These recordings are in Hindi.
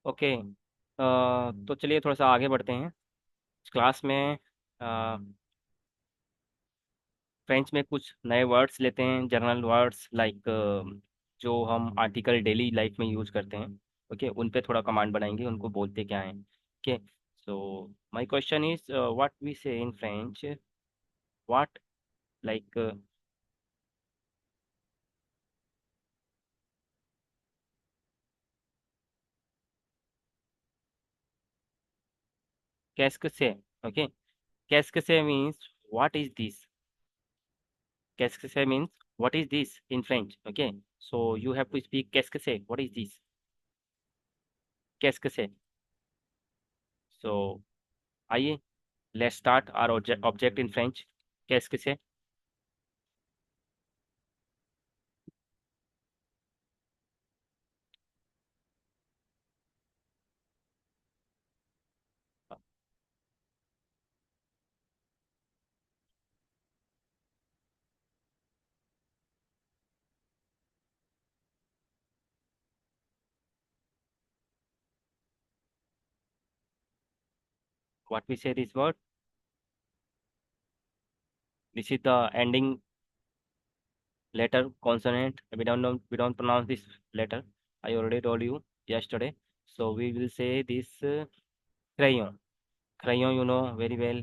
ओके। तो चलिए थोड़ा सा आगे बढ़ते हैं। क्लास में फ्रेंच में कुछ नए वर्ड्स लेते हैं, जनरल वर्ड्स लाइक जो हम आर्टिकल डेली लाइफ में यूज करते हैं। ओके, उन पे थोड़ा कमांड बनाएंगे, उनको बोलते क्या हैं। Okay, so my question is what we say in French, what like कैस्क से। ओके, कैस्क से मीन्स व्हाट इज दिस। कैस्क से means what is this in French. Okay, so you have to speak कैस्क से, व्हाट इज दिस, कैस्क से। सो आइए, let's start our object in French. कैस्क से। What we say this word, this is the ending letter consonant. We don't know, we don't pronounce this letter. I already told you yesterday. So we will say this crayon. Crayon, you know very well.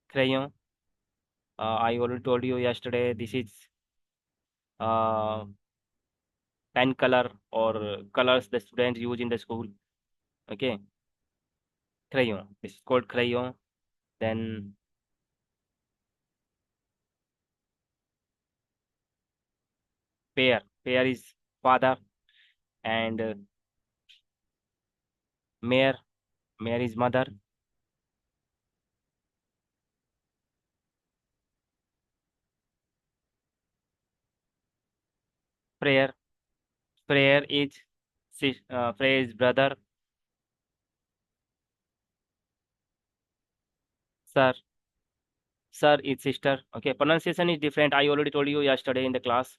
Crayon. I already told you yesterday. This is uh, pen color or colors the students use in the school. Okay, crayon. This is called crayon. Then pear. Pear is father, and mare. Mare is mother. Prayer. Prayer is prayer is brother. Sir. Sir is sister. Okay, pronunciation is different. I already told you yesterday in the class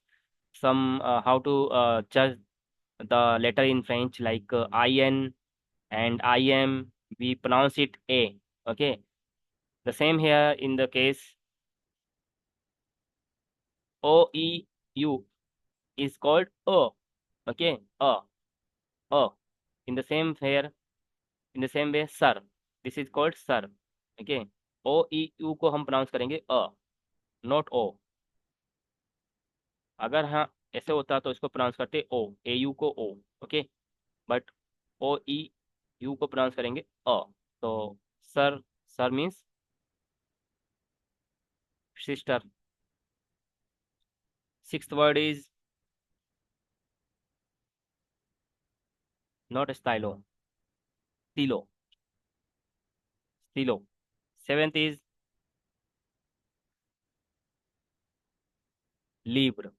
some how to judge the letter in French, like in and im. We pronounce it a. Okay, the same here in the case o e u is called o. Okay, a. In the same here, in the same way, sir. This is called sir. Okay, o e u को हम pronounce करेंगे a, not o. अगर हाँ ऐसे होता तो इसको प्रोनाउंस करते ओ, ए यू को O. Okay, but O E U को प्रोनाउंस करेंगे अ। तो सर, सर means sister. Sixth word is not स्टाइलो, स्टीलो, स्टीलो। सेवेंथ इज लीब्र।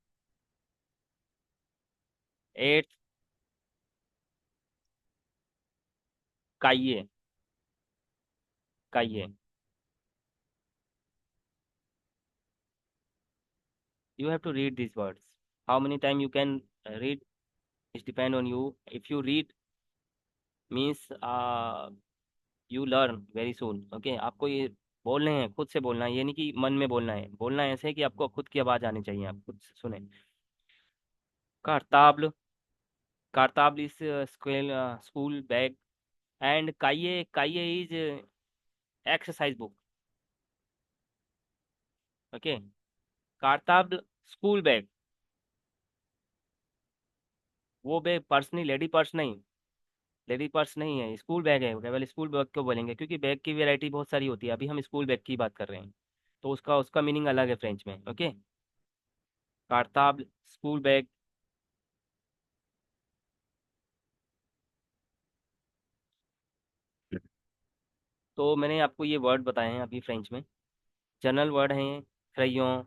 एट्थ काइये, काइये। You have to read these words. How many time you can read is depend on you. If you read means you learn very soon. Okay, आपको ये बोलने हैं, खुद से बोलना है, ये नहीं कि मन में बोलना है। बोलना ऐसे है कि आपको खुद की आवाज आनी चाहिए, आप खुद से सुने। कारताब्ल। कारताब्ल is school, school bag. And काइये, काइये इज एक्सरसाइज बुक। ओके, कारताब्ल स्कूल बैग, वो बैग पर्स नहीं, लेडी पर्स नहीं। लेडी पर्स नहीं है, स्कूल बैग है। केवल स्कूल बैग क्यों बोलेंगे, क्योंकि बैग की वैरायटी बहुत सारी होती है। अभी हम स्कूल बैग की बात कर रहे हैं, तो उसका उसका मीनिंग अलग है फ्रेंच में। ओके, कारताब्ल स्कूल बैग। तो मैंने आपको ये वर्ड बताए हैं अभी फ्रेंच में, जनरल वर्ड हैं। क्रेयों।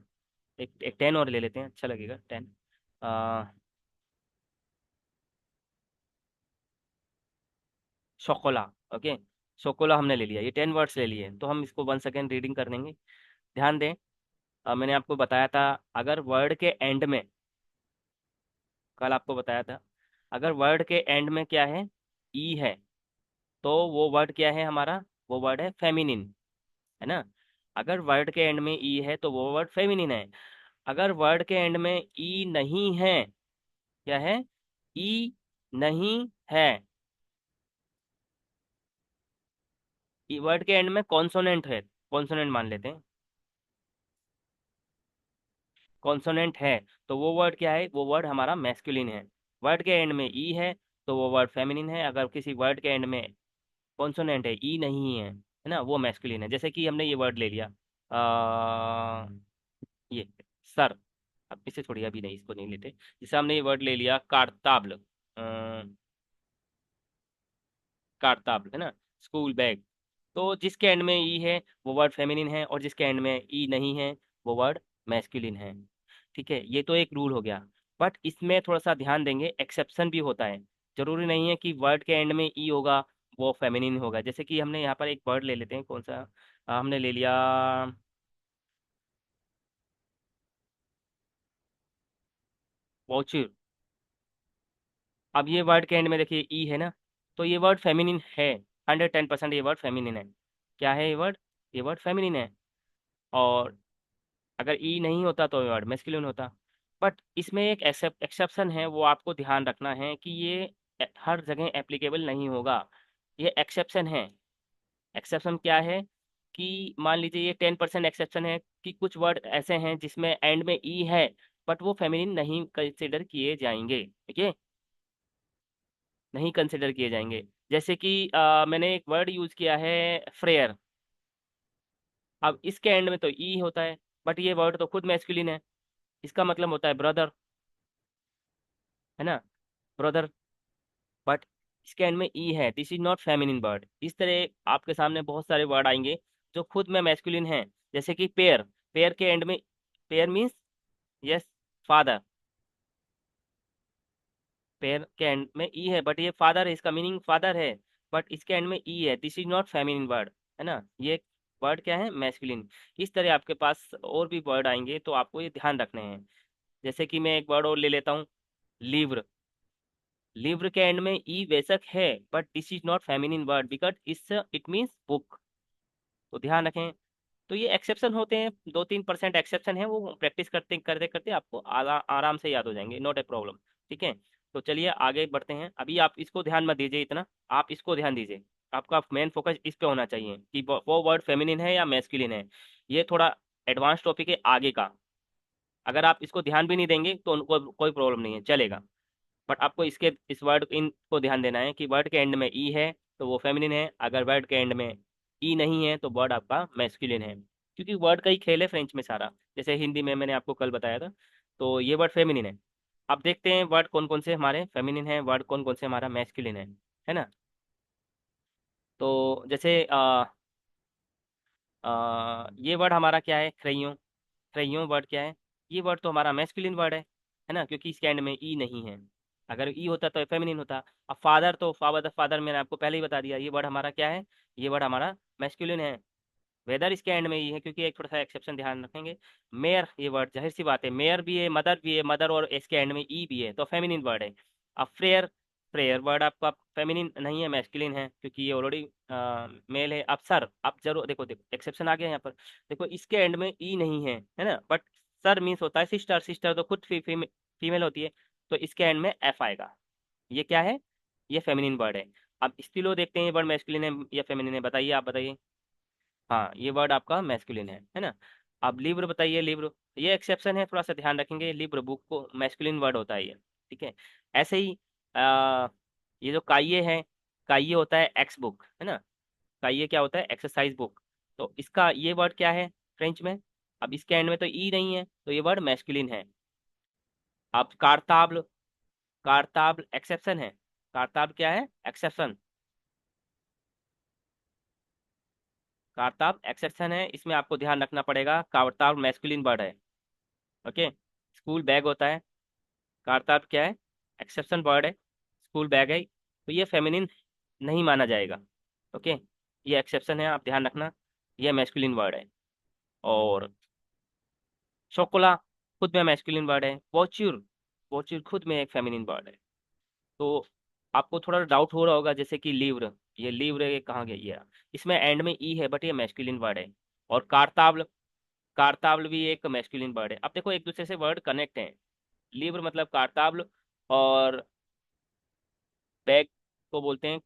एक 10 और ले लेते हैं, अच्छा लगेगा 10। आ, शोकोला। ओके, शोकोला हमने ले लिया, ये 10 वर्ड्स ले लिए, तो हम इसको 1 सेकेंड रीडिंग कर देंगे। ध्यान दें, मैंने आपको बताया था, अगर वर्ड के एंड में, कल आपको बताया था, अगर वर्ड के एंड में क्या है, ई है तो वो वर्ड क्या है हमारा, वो वर्ड है फेमिनिन, है ना। अगर वर्ड के एंड में ई है तो वो वर्ड फेमिनिन है। अगर वर्ड के एंड में ई नहीं है, क्या है, ई नहीं है, ई वर्ड के एंड में कॉन्सोनेंट है, कॉन्सोनेंट मान लेते हैं, कॉन्सोनेंट है, तो वो वर्ड क्या है, वो वर्ड हमारा मैस्कुलिन है। वर्ड के एंड में ई है तो वो वर्ड फेमिनिन है। अगर किसी वर्ड के एंड में कॉन्सोनेंट है, ई नहीं है ना, वो मैस्कुलिन है। जैसे कि हमने ये वर्ड ले लिया, ये सर, अब इसे छोड़िए, अभी नहीं, इसको नहीं लेते। जैसे हमने ये वर्ड ले लिया कारताब्ल, कारताब्ल, है ना, स्कूल बैग, तो जिसके एंड में ई है वो वर्ड फेमिनिन है, और जिसके एंड में ई नहीं है वो वर्ड मैस्कुलिन है। ठीक है, ये तो एक रूल हो गया। बट इसमें थोड़ा सा ध्यान देंगे, एक्सेप्शन भी होता है। जरूरी नहीं है कि वर्ड के एंड में ई होगा वो फेमिनिन होगा। जैसे कि हमने यहाँ पर एक वर्ड ले लेते हैं, कौन सा, हमने ले लिया वॉचर। अब ये वर्ड के एंड में देखिए ई है ना, तो ये वर्ड फेमिनिन है, 110% ये वर्ड फेमिनिन है। क्या है ये वर्ड, ये वर्ड फेमिनिन है। और अगर ई नहीं होता तो ये वर्ड मेस्कुलिन होता। बट इसमें एक एक्सेप्शन है, वो आपको ध्यान रखना है कि ये हर जगह एप्लीकेबल नहीं होगा। ये एक्सेप्शन है। एक्सेप्शन क्या है, कि मान लीजिए ये 10% एक्सेप्शन है कि कुछ वर्ड ऐसे हैं जिसमें एंड में ई है बट वो फेमिनिन नहीं कंसिडर किए जाएंगे। ठीक है, नहीं कंसिडर किए जाएंगे। जैसे कि मैंने एक वर्ड यूज किया है फ्रेयर। अब इसके एंड में तो ई होता है, बट ये वर्ड तो खुद मैस्कुलिन है, इसका मतलब होता है ब्रदर, है ना, ब्रदर। बट इसके एंड में ई है, this is not feminine word. इस तरह आपके सामने बहुत सारे वर्ड आएंगे जो खुद में मैस्कुलिन हैं। जैसे कि पेयर, पेयर के एंड में, pair means yes father, pair के एंड में ई है बट ये फादर है, इसका मीनिंग फादर है, बट इसके एंड में ई है, this is not feminine word, है ना, ये वर्ड क्या है, मैस्कुलिन। इस तरह आपके पास और भी वर्ड आएंगे तो आपको ये ध्यान रखने हैं। जैसे कि मैं एक वर्ड और ले लेता हूँ, लिव्र। लिव्र के एंड में ई बेशक है but this is not feminine word because it means book, तो ध्यान रखें। तो ये एक्सेप्शन होते हैं, 2-3% एक्सेप्शन है, वो प्रैक्टिस करते करते करते आपको आराम से याद हो जाएंगे, नॉट ए प्रॉब्लम। ठीक है, तो चलिए आगे बढ़ते हैं। अभी आप इसको ध्यान मत दीजिए इतना, आप इसको ध्यान दीजिए। आपका मेन फोकस इस पे होना चाहिए कि वो वर्ड फेमिनिन है या मैस्कुलिन है। ये थोड़ा एडवांस टॉपिक है आगे का। अगर आप इसको ध्यान भी नहीं देंगे तो उनको कोई प्रॉब्लम नहीं है, चलेगा। बट आपको इसके इस वर्ड इन को ध्यान देना है कि वर्ड के एंड में ई है तो वो फेमिनिन है, अगर वर्ड के एंड में ई नहीं है तो वर्ड आपका मैस्कुलिन है। क्योंकि वर्ड का ही खेल है फ्रेंच में सारा। जैसे हिंदी में मैंने आपको कल बताया था, तो ये वर्ड फेमिनिन है। अब देखते हैं वर्ड कौन कौन से हमारे फेमिनिन है, वर्ड कौन कौन से हमारा मैस्कुलिन है ना। तो जैसे ये वर्ड हमारा क्या है, क्रेयों। क्रेयों वर्ड क्या है, ये वर्ड तो हमारा मैस्कुलिन वर्ड है ना, क्योंकि इसके एंड में ई नहीं है। अगर ई होता तो फेमिनिन होता। अब फादर, तो फादर, फादर मैंने आपको पहले ही बता दिया, ये वर्ड हमारा क्या है, ये वर्ड हमारा मैस्कुलिन है। वेदर इसके एंड में ई है, क्योंकि एक थोड़ा सा एक्सेप्शन ध्यान रखेंगे। मेयर, ये वर्ड जाहिर सी बात है, मेयर भी है, मदर भी है, मदर और इसके एंड में ई भी है तो फेमिनिन वर्ड है। अब फ्रेयर, प्रेयर वर्ड आपका फेमिनिन नहीं है, मैस्कुलिन है, क्योंकि ये ऑलरेडी मेल है। अब सर, अब जरूर देखो, देखो एक्सेप्शन आ गया यहाँ पर। देखो इसके एंड में ई नहीं है ना, बट सर मीन्स होता है सिस्टर, सिस्टर तो खुद फीमेल होती है, तो इसके एंड में एफ आएगा। ये क्या है, ये फेमिनिन वर्ड है। अब स्टिलो देखते हैं ये वर्ड मैस्कुलिन है या फेमिनिन है, बताइए, आप बताइए। हाँ, ये वर्ड आपका मैस्कुलिन है ना। अब लिब्र बताइए, लिब्र, ये एक्सेप्शन है, थोड़ा सा ध्यान रखेंगे, लिब्र बुक को मैस्कुलिन वर्ड होता है ये। ठीक है, ऐसे ही ये जो काइये है, काइये होता है एक्स बुक, है ना। काइये क्या होता है, एक्सरसाइज बुक। तो इसका ये वर्ड क्या है फ्रेंच में। अब इसके एंड में तो ई नहीं है तो ये वर्ड मैस्कुलिन है। अब कारताब्ल, कारताब्ल एक्सेप्शन है। कारताब्ल क्या है, एक्सेप्शन। कारताब एक्सेप्शन है, इसमें आपको ध्यान रखना पड़ेगा, कारताब मैस्कुलिन वर्ड है। ओके, स्कूल बैग होता है, कारताब क्या है, एक्सेप्शन वर्ड है, स्कूल बैग है, तो ये फेमिनिन नहीं माना जाएगा। ओके, ये एक्सेप्शन है, आप ध्यान रखना, ये मैस्कुलिन वर्ड है। और शोकोला खुद में मैस्कुलिन वर्ड है। वॉच्यूर, वॉच्यूर खुद में एक फेमिनिन वर्ड है। तो आपको थोड़ा डाउट हो रहा होगा, जैसे कि लीव्र, ये लीव्र ये कहाँ गया ये, इसमें एंड में ई है बट ये मैस्कुलिन वर्ड है। और कारताब्ल, कारताब्ल भी एक मैस्कुलिन वर्ड है। अब देखो एक दूसरे से वर्ड कनेक्ट हैं। लीव्र मतलब कारताब्ल, और बैग को बोलते हैं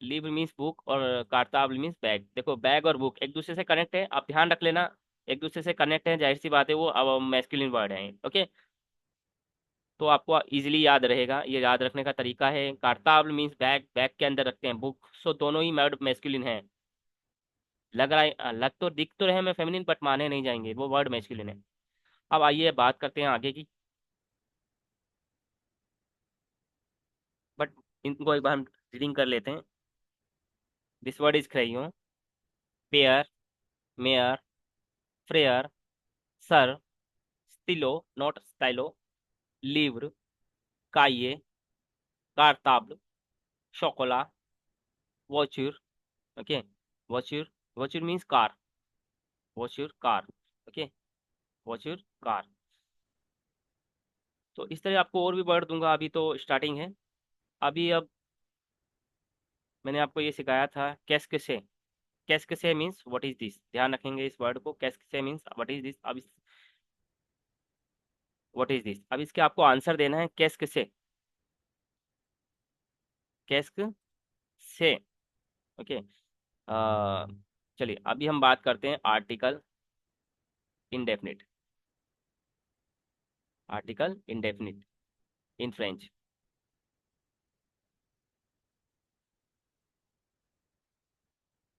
लीव्र मीन्स बुक, और कारताब्ल मीन्स बैग। देखो बैग और बुक एक दूसरे से कनेक्ट है, आप ध्यान रख लेना। एक दूसरे से कनेक्ट है, जाहिर सी बात है वो अब मैस्कुलिन वर्ड है। ओके, तो आपको इजीली याद रहेगा, ये याद रखने का तरीका है। कारताब्ल मीन्स बैग, बैग के अंदर रखते हैं बुक, सो दोनों ही वर्ड मैस्कुलिन है। लग रहा है, लग तो दिख तो रहे मैं फेमिनिन, बट माने नहीं जाएंगे, वो वर्ड मैस्कुलिन है। अब आइए बात करते हैं आगे की, बट इनको एक बार हम रीडिंग कर लेते हैं। दिस वर्ड इज क्रेयॉन, पेयर, मेयर, फ्रेयर, सर, स्टिलो नॉट स्टाइलो, लिव्र, काइये, कारताब्ल, शोकोला, वॉचर। ओके, वॉचर, वॉचर मीन्स कार, वॉचर कार। ओके, वॉचर कार। तो इस तरह आपको और भी वर्ड दूंगा, अभी तो स्टार्टिंग है। अभी अब मैंने आपको ये सिखाया था कैस्क से। कैस्क से मीन्स व्हाट इज दिस, ध्यान रखेंगे इस वर्ड को। कैस्क से मीन्स व्हाट इज दिस। अब व्हाट इज दिस, अब इसके आपको आंसर देना है कैस्क से, कैस्क से। ओके, चलिए अभी हम बात करते हैं article indefinite. Article indefinite in French.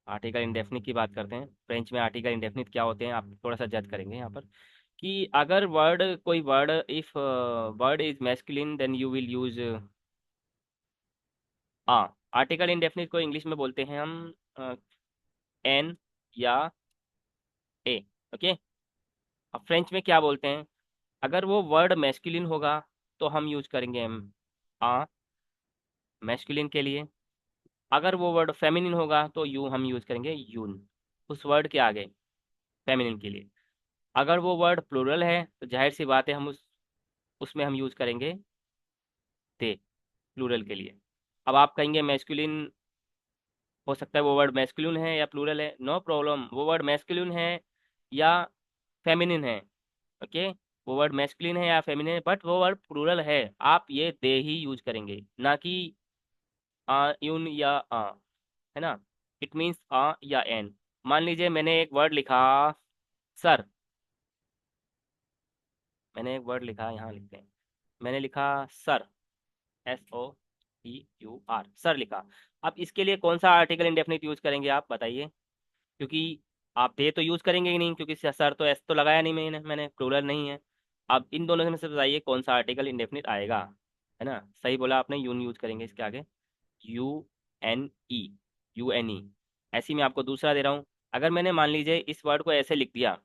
Article indefinite की बात करते हैं, फ्रेंच में आर्टिकल इंडेफिनिट क्या होते हैं आप थोड़ा सा जज करेंगे यहाँ पर। कि अगर वर्ड, कोई word, if word is masculine then you will use a. Article indefinite को इंग्लिश में बोलते हैं हम एन या ए। ओके, अब फ्रेंच में क्या बोलते हैं, अगर वो वर्ड मैस्कुलिन होगा तो हम यूज करेंगे हम आ, मैस्कुलिन के लिए। अगर वो वर्ड फेमिनिन होगा तो यू हम यूज करेंगे यून, उस वर्ड के आगे, फेमिनिन के लिए। अगर वो वर्ड प्लूरल है तो जाहिर सी बात है हम उसमें हम यूज करेंगे दे, प्लूरल के लिए। अब आप कहेंगे मैस्कुलिन, हो सकता है वो वर्ड मैस्कुलिन है या प्लूरल है, नो प्रॉब्लम, वो वर्ड मैस्कुलिन है या फेमिनिन है। ओके, वो वर्ड मैस्कुलिन है या फेमिनिन है, बट वो वर्ड प्लूरल है, आप ये दे ही यूज करेंगे, ना कि यून या है ना। इट मीन्स या एन। मान लीजिए मैंने एक वर्ड लिखा सर, मैंने एक वर्ड लिखा, यहाँ लिखते हैं, मैंने लिखा सर, SOEUR, सर लिखा। अब इसके लिए कौन सा आर्टिकल इंडेफिनिट यूज करेंगे आप बताइए, क्योंकि आप दे तो यूज करेंगे ही नहीं, क्योंकि सर तो एस तो लगाया नहीं मैंने प्लूरल नहीं है। अब इन दोनों में से बताइए कौन सा आर्टिकल इंडेफिनिट आएगा, है ना। सही बोला आपने, यून यूज करेंगे इसके आगे, UNE, UNE। ऐसे ही मैं आपको दूसरा दे रहा हूँ। अगर मैंने मान लीजिए इस वर्ड को ऐसे लिख दिया,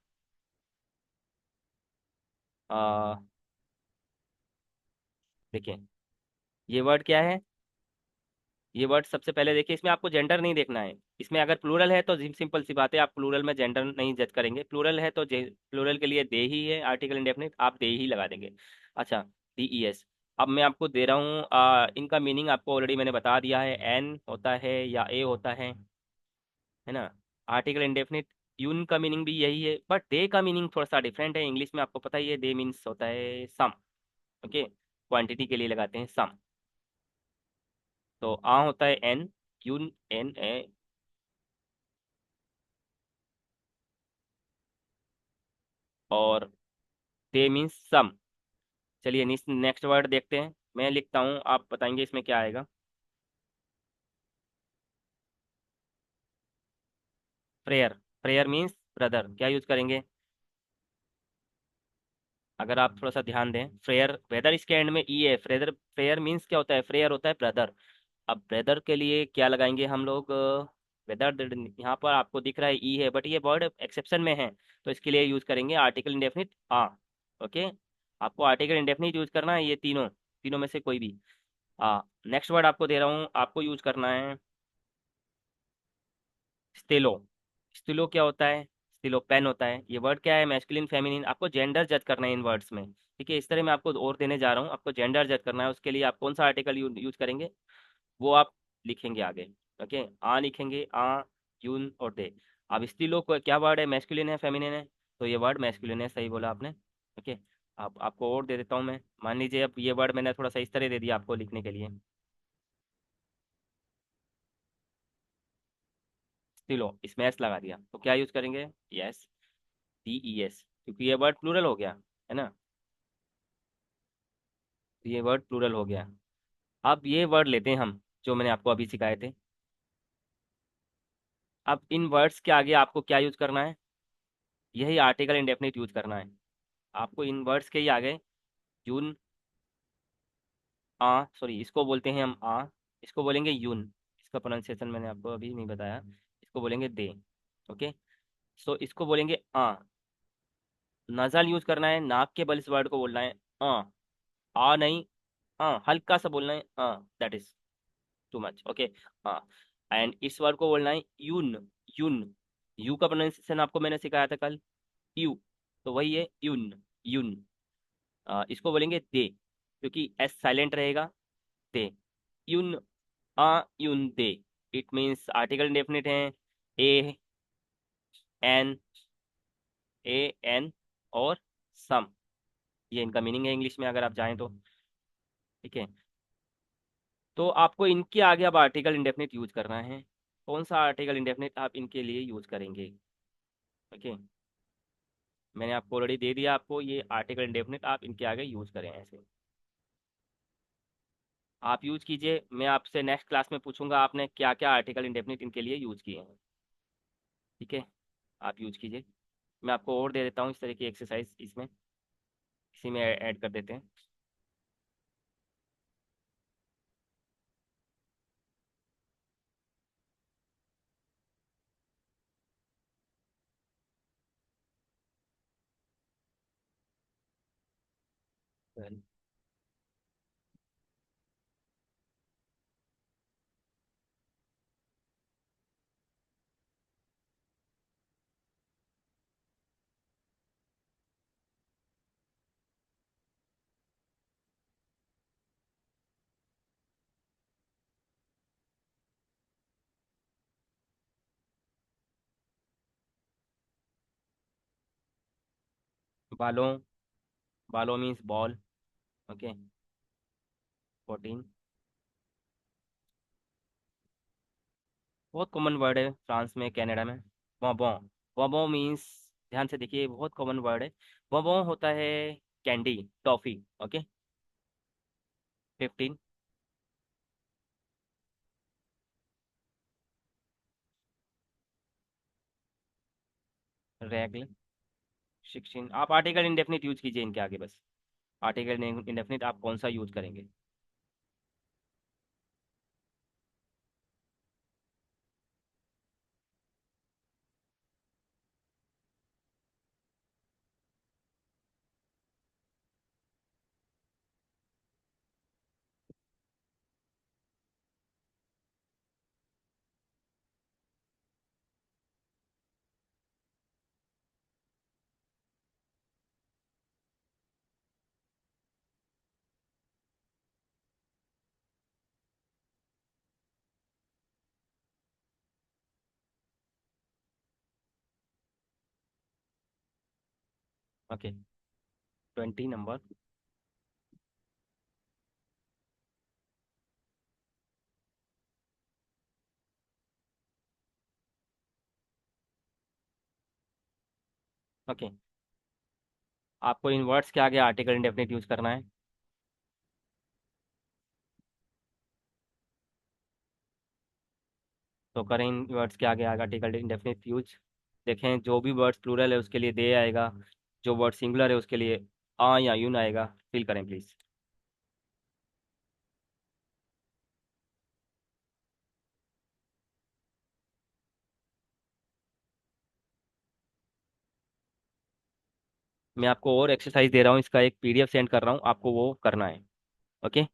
आ, देखिए ये वर्ड क्या है, ये वर्ड सबसे पहले देखिए, इसमें आपको जेंडर नहीं देखना है। इसमें अगर प्लूरल है तो सिंपल सी बात है, आप प्लूरल में जेंडर नहीं जज करेंगे। प्लूरल है तो प्लूरल के लिए दे ही है आर्टिकल इंडेफिनिट, आप दे ही लगा देंगे। अच्छा, DES। अब मैं आपको दे रहा हूँ इनका मीनिंग आपको ऑलरेडी मैंने बता दिया है, एन होता है या ए होता है ना। आर्टिकल इंडेफिनिट यून का मीनिंग भी यही है, बट दे का मीनिंग थोड़ा सा डिफरेंट है। इंग्लिश में आपको पता ही है, दे मीन्स होता है सम। ओके, क्वांटिटी के लिए लगाते हैं सम। तो होता है एन, यून एन ए, और दे मीन्स सम। चलिए नेक्स्ट वर्ड देखते हैं, मैं लिखता हूँ, आप बताएंगे इसमें क्या आएगा। प्रेयर, प्रेयर मीन्स ब्रदर, क्या यूज करेंगे। अगर आप थोड़ा सा ध्यान दें, फ्रेयर, वेदर इसके एंड में ई है, फ्रेदर, प्रेयर मीन्स क्या होता है, फ्रेयर होता है ब्रदर। अब ब्रदर के लिए क्या लगाएंगे हम लोग, वेदर। यहाँ पर आपको दिख रहा है ई है, बट ये वर्ड एक्सेप्शन में है, तो इसके लिए यूज करेंगे आर्टिकल इंडेफिनिट ओके, आपको आर्टिकल इंडेफिनिट यूज करना है, ये तीनों, तीनों में से कोई भी। नेक्स्ट वर्ड आपको दे रहा हूँ, आपको यूज करना है स्टेलो। स्टेलो क्या होता है, स्टेलो पेन होता है। ये वर्ड क्या है, मैस्कुलिन फेमिनिन, आपको जेंडर जज करना है इन वर्ड्स में। ठीक है, इस तरह मैं आपको और देने जा रहा हूँ। आपको जेंडर जज करना है, उसके लिए आप कौन सा आर्टिकल यूज करेंगे वो आप लिखेंगे आगे। ओके, आ लिखेंगे, आ, यून और दे। अब स्त्री लोग क्या वर्ड है, मैस्कुलिन है फेमिनिन है? तो ये वर्ड मैस्कुलिन है, सही बोला आपने। ओके, आप आपको और दे देता हूँ मैं। मान लीजिए अब ये वर्ड मैंने थोड़ा सा इस तरह दे दिया आपको लिखने के लिए, स्टिलो, स्मैश लगा दिया, तो क्या यूज करेंगे? यस, DES, क्योंकि ये वर्ड प्लूरल हो गया है ना, तो ये वर्ड प्लूरल हो गया। अब ये वर्ड लेते हैं हम, जो मैंने आपको अभी सिखाए थे। अब इन वर्ड्स के आगे आपको क्या यूज करना है? यही आर्टिकल इंडेफिनिट यूज करना है आपको इन वर्ड्स के ही आगे। यून, आ, सॉरी, इसको बोलते हैं हम आ, इसको बोलेंगे यून। इसका प्रोनाउंसिएशन मैंने आपको अभी नहीं बताया। इसको बोलेंगे दे। ओके, सो इसको बोलेंगे आ। नजल यूज करना है, नाक के बल इस वर्ड को बोलना है आ नहीं, हल्का सा बोलना है that is too much. Okay, and इस वर्ड को बोलना है यून। यून, यू का प्रोनाउंसिएशन आपको मैंने सिखाया था कल, यू, तो वही है यून। यून, इसको बोलेंगे दे, क्योंकि एस साइलेंट रहेगा। दे, यून, यून दे। इट मीन्स आर्टिकल इंडेफिनिट है। ए एन, ए एन और सम, ये इनका मीनिंग है इंग्लिश में अगर आप चाहें तो। ठीक है, तो आपको इनके आगे अब आर्टिकल इंडेफिनिट यूज करना है। कौन सा आर्टिकल इंडेफिनिट आप इनके लिए यूज करेंगे? ओके, मैंने आपको ऑलरेडी दे दिया, आपको ये आर्टिकल इंडेफिनिट आप इनके आगे यूज करें ऐसे। आप यूज कीजिए, मैं आपसे नेक्स्ट क्लास में पूछूंगा आपने क्या क्या आर्टिकल इंडेफिनिट इनके लिए यूज किए हैं। ठीक है, आप यूज कीजिए। मैं आपको और दे देता हूँ इस तरह की एक्सरसाइज, इसमें इसी में ऐड कर देते हैं। बालों, बालों मीन्स बॉल। ओके, 14, बहुत कॉमन वर्ड है फ्रांस में, कनाडा में। बॉबॉ, बॉबॉ मीन्स, ध्यान से देखिए, बहुत कॉमन वर्ड है। बॉबॉ होता है कैंडी, टॉफी। ओके, 15, रैगल, 16। आप आर्टिकल इंडेफिनिट यूज कीजिए इनके आगे बस। आर्टिकल इंडेफिनिट आप कौन सा यूज करेंगे? Okay, 20 number. ओके, आपको इन वर्ड्स के आगे आर्टिकल इंडेफिनिट यूज करना है। तो करें इन वर्ड्स के आगे आगे आर्टिकल इंडेफिनिट यूज। देखें, जो भी वर्ड्स प्लूरल है उसके लिए दे आएगा, जो वर्ड सिंगुलर है उसके लिए आ या यून आएगा। फिल करें प्लीज। मैं आपको और एक्सरसाइज दे रहा हूँ, इसका एक PDF सेंड कर रहा हूँ, आपको वो करना है। ओके,